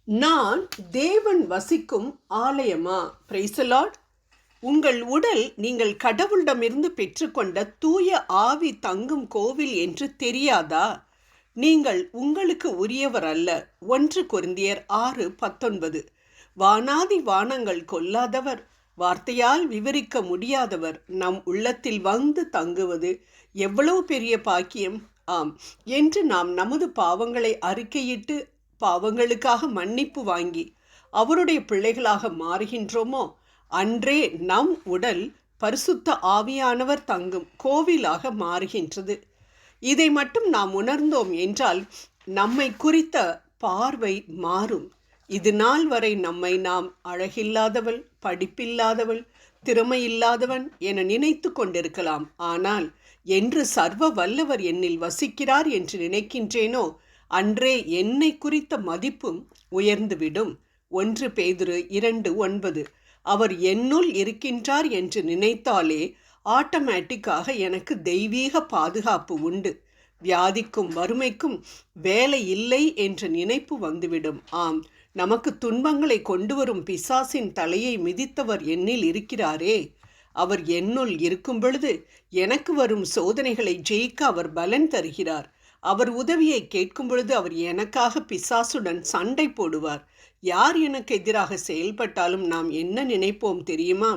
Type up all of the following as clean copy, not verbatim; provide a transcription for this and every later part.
நான் தேவன் வசிக்கும் ஆலயமா? Praise the Lord. உங்கள் உடல் நீங்கள் கடவுளிடமிருந்து பெற்றுக்கொண்ட தூய ஆவி தங்கும் கோவில் என்று தெரியாதா? நீங்கள் உங்களுக்கு உரியவர் அல்ல. 1 கொரிந்தியர் 6:19. வானாதி வானங்கள் கொல்லாதவர், வார்த்தையால் விவரிக்க முடியாதவர் நம் உள்ளத்தில் வந்து தங்குவது எவ்வளவு பெரிய பாக்கியம்! ஆம், என்று நாம் நமது பாவங்களை அறிக்கையிட்டு பாவங்களுக்காக மன்னிப்பு வாங்கி அவருடைய பிள்ளைகளாக மாறுகின்றோமோ, அன்றே நம் உடல் பரிசுத்த ஆவியானவர் தங்கும் கோவிலாக மாறுகின்றது. இதை மட்டும் நாம் உணர்ந்தோம் என்றால் நம்மை குறித்த பார்வை மாறும். இது நாள் வரை நம்மை நாம் அழகில்லாதவள், படிப்பில்லாதவள், திறமையில்லாதவன் என நினைத்து கொண்டிருக்கலாம். ஆனால் என்று சர்வ வல்லவர் என்னில் வசிக்கிறார் என்று நினைக்கின்றேனோ, அன்றே என்னை குறித்த மதிப்பும் உயர்ந்துவிடும். 1 பேதுரு 2:9. அவர் என்னுள் இருக்கின்றார் என்று நினைத்தாலே ஆட்டோமேட்டிக்காக எனக்கு தெய்வீக பாதுகாப்பு உண்டு. வியாதிக்கும் வறுமைக்கும் வேலை இல்லை என்ற நினைப்பு வந்துவிடும். ஆம், நமக்கு துன்பங்களை கொண்டு வரும் பிசாசின் தலையை மிதித்தவர் என்னில் இருக்கிறாரே. அவர் என்னுள் இருக்கும் பொழுது எனக்கு வரும் சோதனைகளை ஜெயிக்க அவர் பலன் தருகிறார். அவர் உதவியை கேட்கும் பொழுது அவர் எனக்காக பிசாசுடன் சண்டை போடுவார். யார் எனக்கு எதிராக செயல்பட்டாலும் நாம் என்ன நினைப்போம் தெரியுமா?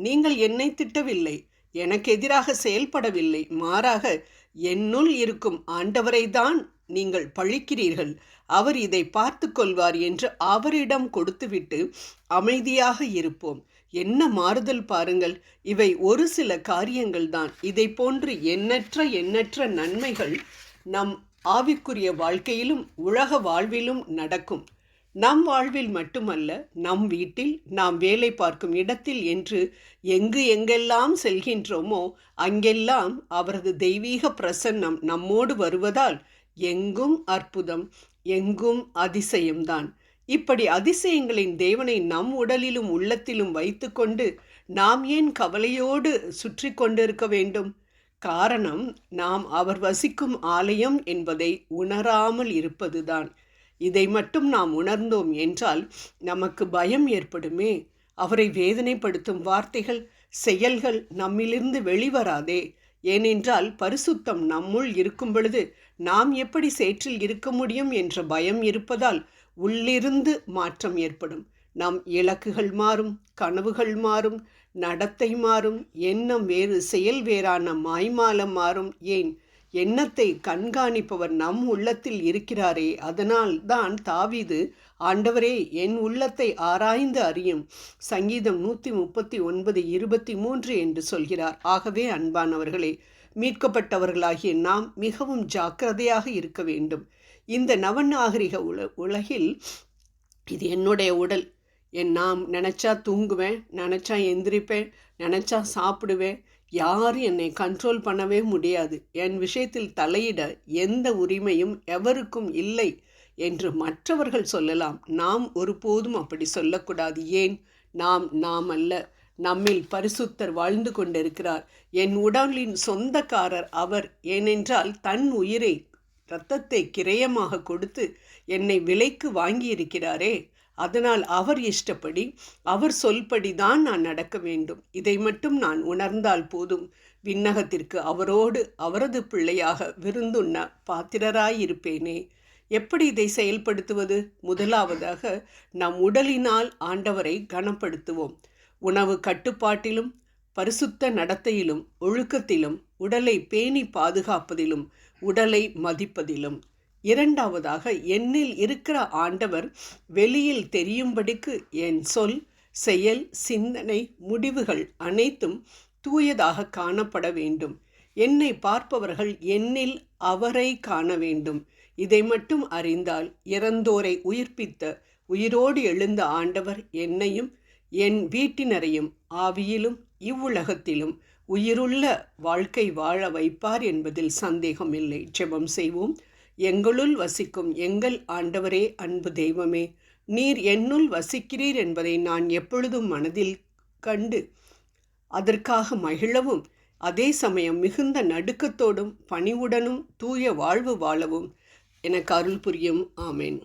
நீங்கள் என்னை திட்டவில்லை, எனக்கு எதிராக செயல்படவில்லை, மாறாக என்னுள் இருக்கும் ஆண்டவரை தான் நீங்கள் பழிக்கிறீர்கள், அவர் இதை பார்த்து கொள்வார் என்று அவரிடம் கொடுத்துவிட்டு அமைதியாக இருப்போம். என்ன மாறுதல் பாருங்கள்! இவை ஒரு சில காரியங்கள்தான். இதை போன்று எண்ணற்ற நன்மைகள் நம் ஆவிக்குரிய வாழ்க்கையிலும் உலக வாழ்விலும் நடக்கும். நம் வாழ்வில் மட்டுமல்ல, நம் வீட்டில், நாம் வேலை பார்க்கும் இடத்தில் என்று எங்கெல்லாம் செல்கின்றோமோ அங்கெல்லாம் அவரது தெய்வீக பிரசன்னம் நம்மோடு வருவதால் எங்கும் அற்புதம், எங்கும் அதிசயம்தான். இப்படி அதிசயங்களின் தேவனை நம் உடலிலும் உள்ளத்திலும் வைத்துக்கொண்டு நாம் ஏன் கவலையோடு சுற்றி கொண்டிருக்க வேண்டும்? காரணம், நாம் அவர் வசிக்கும் ஆலயம் என்பதை உணராமல் இருப்பதுதான். இதை மட்டும் நாம் உணர்ந்தோம் என்றால் நமக்கு பயம் ஏற்படுமே. அவரை வேதனைப்படுத்தும் வார்த்தைகள், செயல்கள் நம்மிலிருந்து வெளிவராதே. ஏனென்றால் பரிசுத்தம் நம்முள் இருக்கும் பொழுது நாம் எப்படி சேற்றில் இருக்க முடியும் என்ற பயம் இருப்பதால் உள்ளிருந்து மாற்றம் ஏற்படும். நம் இலக்குகள் மாறும், கனவுகள் மாறும், நடத்தை மாறும், எண்ணம் வேறு, செயல் வேறான மாய்மாலம் மாறும். ஏன், எண்ணத்தை கண்காணிப்பவர் நம் உள்ளத்தில் இருக்கிறாரே. அதனால் தான் தாவீது, ஆண்டவரே என் உள்ளத்தை ஆராய்ந்து அறியும், சங்கீதம் 139:23 என்று சொல்கிறார். ஆகவே அன்பானவர்களே, மீட்கப்பட்டவர்களாகிய நாம் மிகவும் ஜாக்கிரதையாக இருக்க வேண்டும். இந்த நவநாகரிக உலகில் இது என்னுடைய உடல், நாம் நினச்சா தூங்குவேன், நினச்சா எந்திரிப்பேன், நினச்சா சாப்பிடுவேன், யாரும் என்னை கண்ட்ரோல் பண்ணவே முடியாது, என் விஷயத்தில் தலையிட எந்த உரிமையும் எவருக்கும் இல்லை என்று மற்றவர்கள் சொல்லலாம். நாம் ஒருபோதும் அப்படி சொல்லக்கூடாது. ஏன்? நாம் அல்ல, நம்மில் பரிசுத்தர் வாழ்ந்து கொண்டிருக்கிறார். என் உடலின் சொந்தக்காரர் அவர். ஏனென்றால் தன் உயிரை, இரத்தத்தை கிரயமாக கொடுத்து என்னை விலைக்கு வாங்கியிருக்கிறாரே. அதனால் அவர் இஷ்டப்படி, அவர் சொல்படி தான் நான் நடக்க வேண்டும். இதை மட்டும் நான் உணர்ந்தால் போதும். விண்ணகத்திற்கு அவரோடு அவரது பிள்ளையாக விருந்துண்ண பாத்திரராயிருப்பேனே. எப்படி இதை செயல்படுத்துவது? முதலாவதாக நம் உடலினால் ஆண்டவரை கனப்படுத்துவோம். உணவு கட்டுப்பாட்டிலும், பரிசுத்த நடத்தையிலும், ஒழுக்கத்திலும், உடலை பேணி பாதுகாப்பதிலும், உடலை மதிப்பதிலும். இரண்டாவதாக, என்னில் இருக்கிற ஆண்டவர் வெளியில் தெரியும்படிக்கு என் சொல், செயல், சிந்தனை, முடிவுகள் அனைத்தும் தூயதாக காணப்பட வேண்டும். என்னை பார்ப்பவர்கள் என்னில் அவரை காண வேண்டும். இதை மட்டும் அறிந்தால் இறந்தோரை உயிர்ப்பித்த, உயிரோடு எழுந்த ஆண்டவர் என்னையும் என் வீட்டினரையும் ஆவியிலும் இவ்வுலகத்திலும் உயிருள்ள வாழ்க்கை வாழ வைப்பார் என்பதில் சந்தேகமில்லை. ஜெபம் செய்வோம். எங்களுள் வசிக்கும் எங்கள் ஆண்டவரே, அன்பு தெய்வமே, நீர் என்னுள் வசிக்கிறீர் என்பதை நான் எப்பொழுதும் மனதில் கண்டு அதற்காக மகிழவும், அதே சமயம் மிகுந்த நடுக்கத்தோடும் பணிவுடனும் தூய வாழ்வு வாழவும் எனக்கு அருள் புரியும். ஆமேன்.